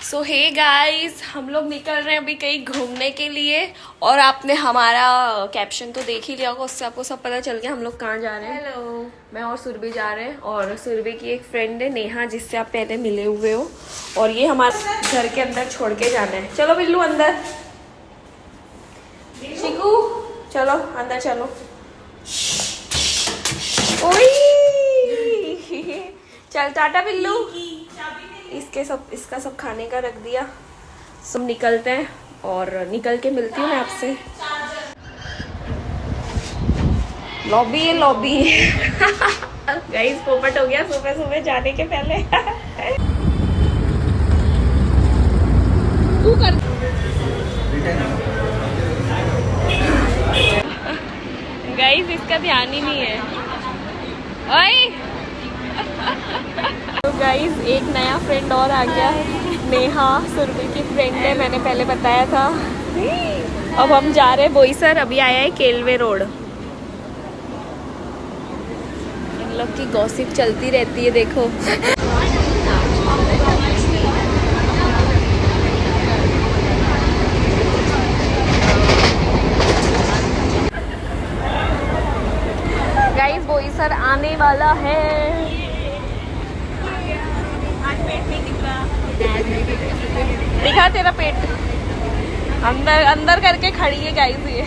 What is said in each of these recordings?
सो hey guys, हम लोग निकल रहे हैं अभी कहीं घूमने के लिए। और आपने हमारा कैप्शन तो देख ही लिया होगा, उससे आपको सब पता चल गया हम लोग कहाँ जा रहे हैं। हेलो, मैं और सुरभि जा रहे हैं, और सुरभि की एक फ्रेंड है नेहा, जिससे आप पहले मिले हुए हो। और ये हमारे घर के अंदर छोड़ के जाना है। चलो बिल्लू अंदर, शिकू चलो अंदर चलो। ओई चल टाटा बिल्लू। इसका सब खाने का रख दिया। सब निकलते हैं और निकल के मिलती हूँ मैं आपसे। लॉबी है लॉबी। गाइस पोपट हो गया सुबह सुबह जाने के पहले। तू कर। गाइस इसका ध्यान ही नहीं है। ओए तो गाइस एक नया फ्रेंड और आ गया है, नेहा सुरभि की फ्रेंड है, मैंने पहले बताया था। अब हम जा रहे हैं बोईसर। अभी आया है केलवे रोड। इन लोग की गॉसिप चलती रहती है, देखो। गाइस बोईसर आने वाला है। दिखा तेरा पेट, अंदर अंदर करके खड़ी है गाइस ये।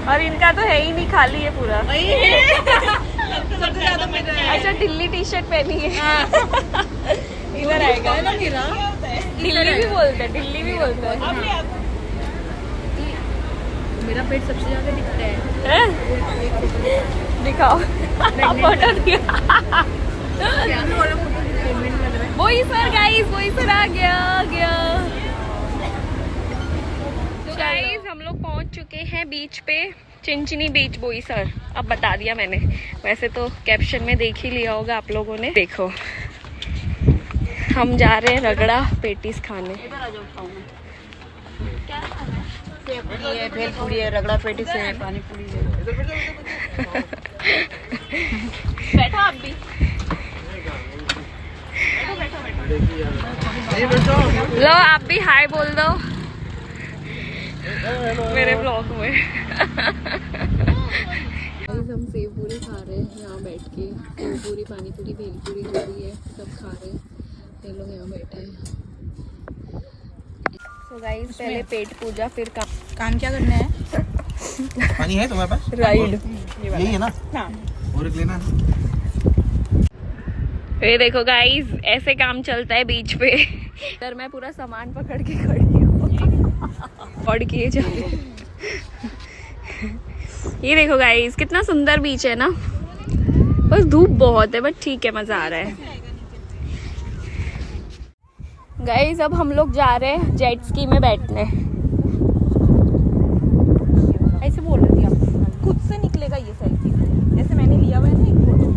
और इनका तो है ही नहीं, खाली है पूरा। अच्छा ढिल्ली टी शर्ट पहनी है। इधर आएगा ना मेरा। ढिल्ली भी बोलते हैं, ढिल्ली भी बोलते हैं। मेरा पेट सबसे ज्यादा दिखता है। दिखाओ फोटो दिखा। बोईसर गाइस, बोईसर आ गया। तो गाइस हम लोग पहुंच चुके हैं बीच पे, चिंचनी बीच बोईसर। अब बता दिया मैंने, वैसे तो कैप्शन में देख ही लिया होगा आप लोगों ने। देखो हम जा रहे हैं रगड़ा पेटीज खाने। पूरी है, भेलपूरी है, रगड़ा पेटीज है, पानी पूरी है। बैठो आप भी। लो आप भी हाय बोल दो मेरे ब्लॉग में। हम सेव पूरी खा रहे हैं यहाँ बैठ के। सेव पूरी, पानी पूरी, भेलपूरी जो भी है सब खा रहे हैं। ये लोग यहाँ बैठे हैं। तो गाइस पहले पेट पूजा, फिर काम क्या करना है? पानी है तुम्हारे पास? राइड यही है ना? हाँ। और एक लेना। ये देखो गाइस ऐसे काम चलता है बीच पे। इधर मैं पूरा सामान पकड़ के खड़ी हूँ। पड़ किए जा रहे। ये देखो गाइस कितना सुंदर बीच है ना। बस धूप बहुत है, बट ठीक है, मजा आ रहा है। गाइस अब हम लोग जा रहे हैं जेट स्की में बैठने। ऐसे बोल रही थी आप, खुद से निकलेगा ये सेल्फी, जैसे मैंने लिया हुआ है ना एक फोटो।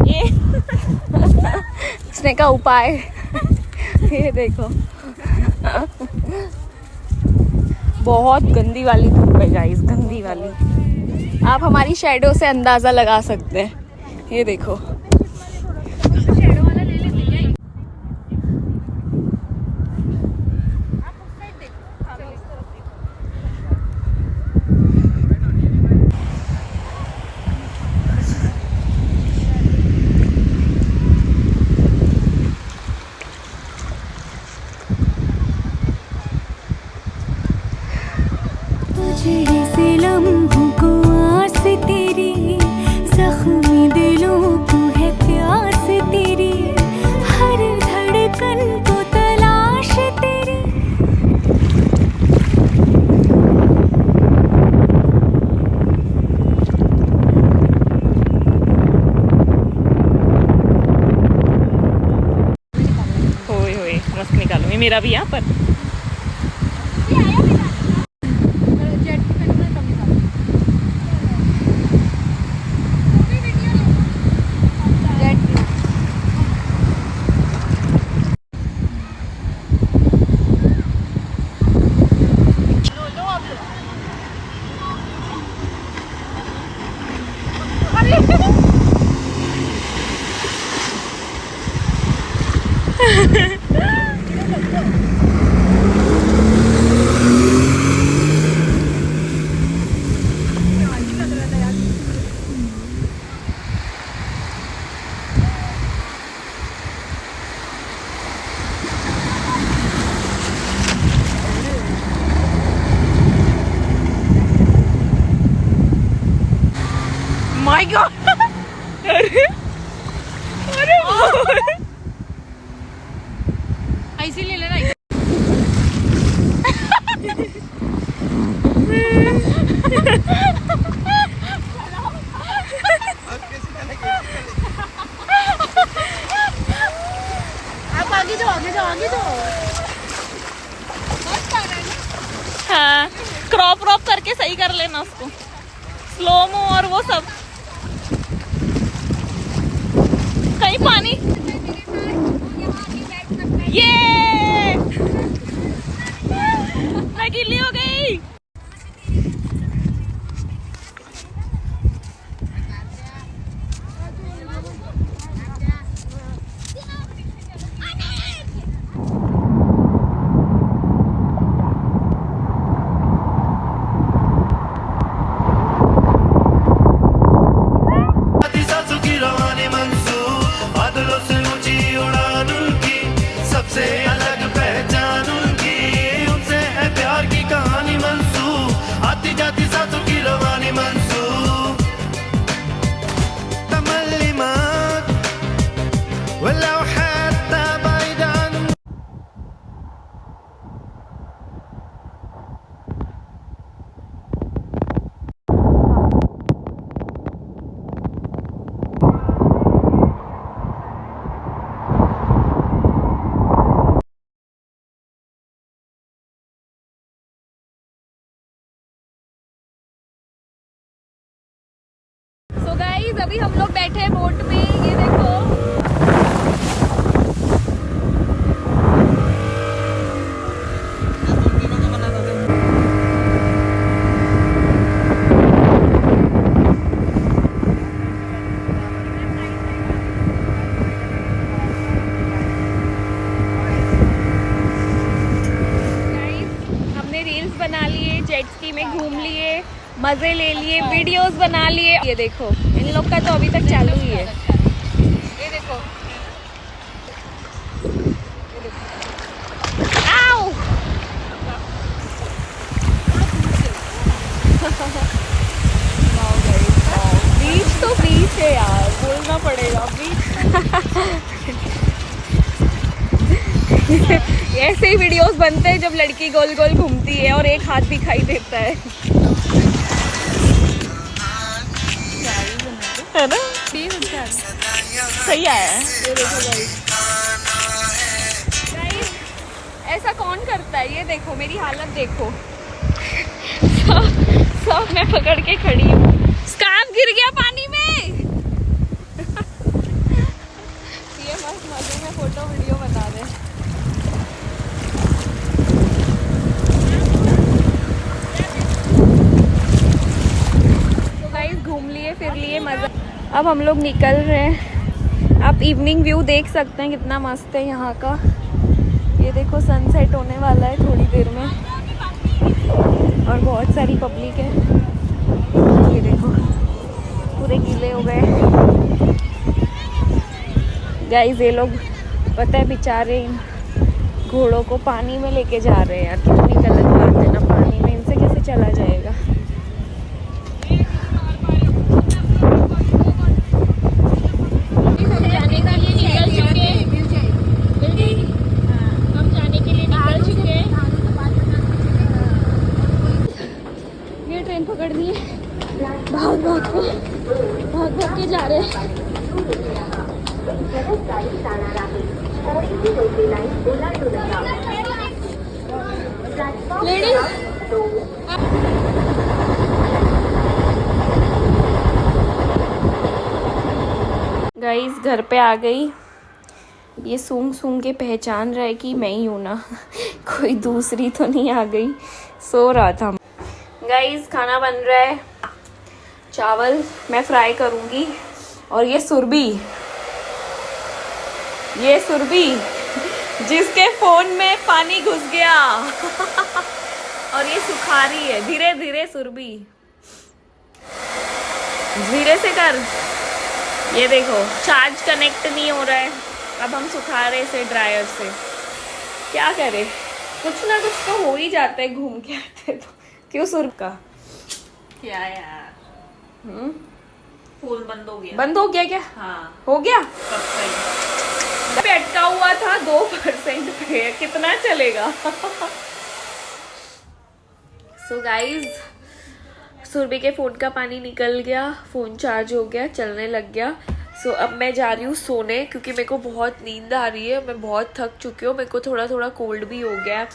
ये उसने का उपाय। ये देखो बहुत गंदी वाली धूप है गाइस, गंदी वाली। आप हमारी शैडो से अंदाजा लगा सकते हैं। ये देखो मेरा भी यहाँ पर। माय गॉड, अरे अरे ऐसे ले लेना। आप आगे जाओ, आगे जाओ, आगे जाओ। हाँ, क्रॉप क्रॉप करके सही कर लेना उसको, स्लो मो और वो सब। कहीं पानी, ये मैं गिल्ली हो गई। सबसे अलग पहचान उनकी, उनसे है प्यार की कहानी मंसूब, आती जाती सांसों की रवानी मंसूब, तमल्लिमात वलो हत्ता बैदान। So guys, अभी हम लोग बैठे हैं बोट में, ये देखो। हमने रील्स बना लिए, जेट स्की में घूम लिए, मजे ले लिए, वीडियोस बना लिए। ये देखो इन लोग का तो अभी तक चालू ही है। ये देखो, आओ। बीच तो बीच है यार, बोलना पड़ेगा बीच। ऐसे ही वीडियोस बनते हैं जब लड़की गोल गोल घूमती है और एक हाथ दिखाई देता है ना? सही आया है। ये देखो गाइस, ऐसा कौन करता है? ये देखो मेरी हालत देखो। सब मैं पकड़ के खड़ी हूँ। स्कार्फ गिर गया पानी में। ये मस्त मजे में फोटो वीडियो बता रहे। तो गाइस घूम लिए फिर लिए मजा। अब हम लोग निकल रहे हैं। आप इवनिंग व्यू देख सकते हैं कितना मस्त है यहाँ का। ये देखो सनसेट होने वाला है थोड़ी देर में और बहुत सारी पब्लिक है। ये देखो पूरे गीले हो गए गाइस। ये लोग पता है बेचारे इन घोड़ों को पानी में लेके जा रहे हैं यार। कितनी गलत बात है ना, पानी में इनसे कैसे चला जाएगा। ट्रेन पकड़नी है, भाग भाग के जा रहे हैं। लेडीज गाइस घर पे आ गई। ये सूंघ सूंघ के पहचान रहा है कि मैं ही हूँ ना, कोई दूसरी तो नहीं आ गई। सो रहा था। गाइस खाना बन रहा है। चावल मैं फ्राई करूँगी और ये सुरभि जिसके फ़ोन में पानी घुस गया और ये सुखा रही है धीरे धीरे। सुरभि धीरे से कर। ये देखो चार्ज कनेक्ट नहीं हो रहा है। अब हम सुखा रहे इसे ड्रायर से। क्या करें, कुछ ना कुछ तो हो ही जाता है घूम के आते तो। क्यों सुर का क्या यार, फोन बंद हो गया। बंद हो गया क्या? हाँ हो गया कब से ही। पे अटका हुआ था 2% पे, कितना चलेगा? सो गाइज सुरभि के फ़ोन का पानी निकल गया, फ़ोन चार्ज हो गया, चलने लग गया। सो अब मैं जा रही हूँ सोने क्योंकि मेरे को बहुत नींद आ रही है, मैं बहुत थक चुकी हूँ, मेरे को थोड़ा थोड़ा कोल्ड भी हो गया है,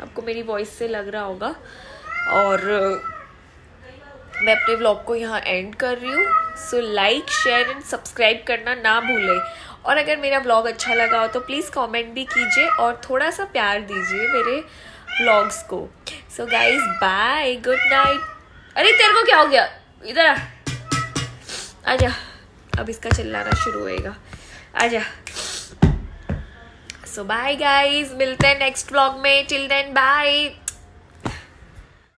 आपको मेरी वॉइस से लग रहा होगा। और मैं अपने व्लॉग को यहाँ एंड कर रही हूँ। So like share and subscribe करना ना भूलें, और अगर मेरा व्लॉग अच्छा लगा हो तो प्लीज़ कमेंट भी कीजिए और थोड़ा सा प्यार दीजिए मेरे व्लॉग्स को। So guys bye, good night. अरे तेरे को क्या हो गया? इधर आ, आजा, अब इसका चिल्लाना शुरू होएगा, आजा। सो बाय गाइज, मिलते हैं नेक्स्ट व्लॉग में, टिल देन बाय।